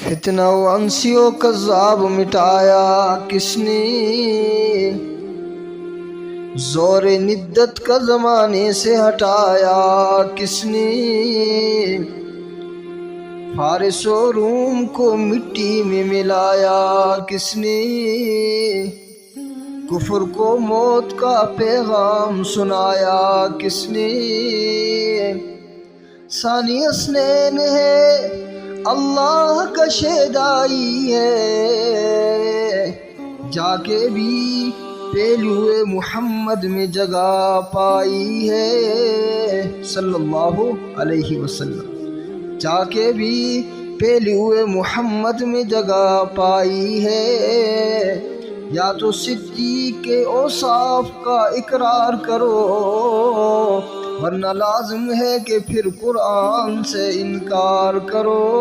فتنہ و انسی و کذاب مٹایا کس نے، زور ندت کا زمانے سے ہٹایا کس نے، فارس و روم کو مٹی میں ملایا کس نے، کفر کو موت کا پیغام سنایا کس نے، ثانی اثنین ہے اللہ کا شیدائی ہے، جا کے بھی پہلوئے محمد میں جگہ پائی ہے صلی اللہ علیہ وسلم، جا کے بھی پہلوئے محمد میں جگہ پائی ہے، یا تو صدیق کے اوصاف کا اقرار کرو ورنہ لازم ہے کہ پھر قرآن سے انکار کرو۔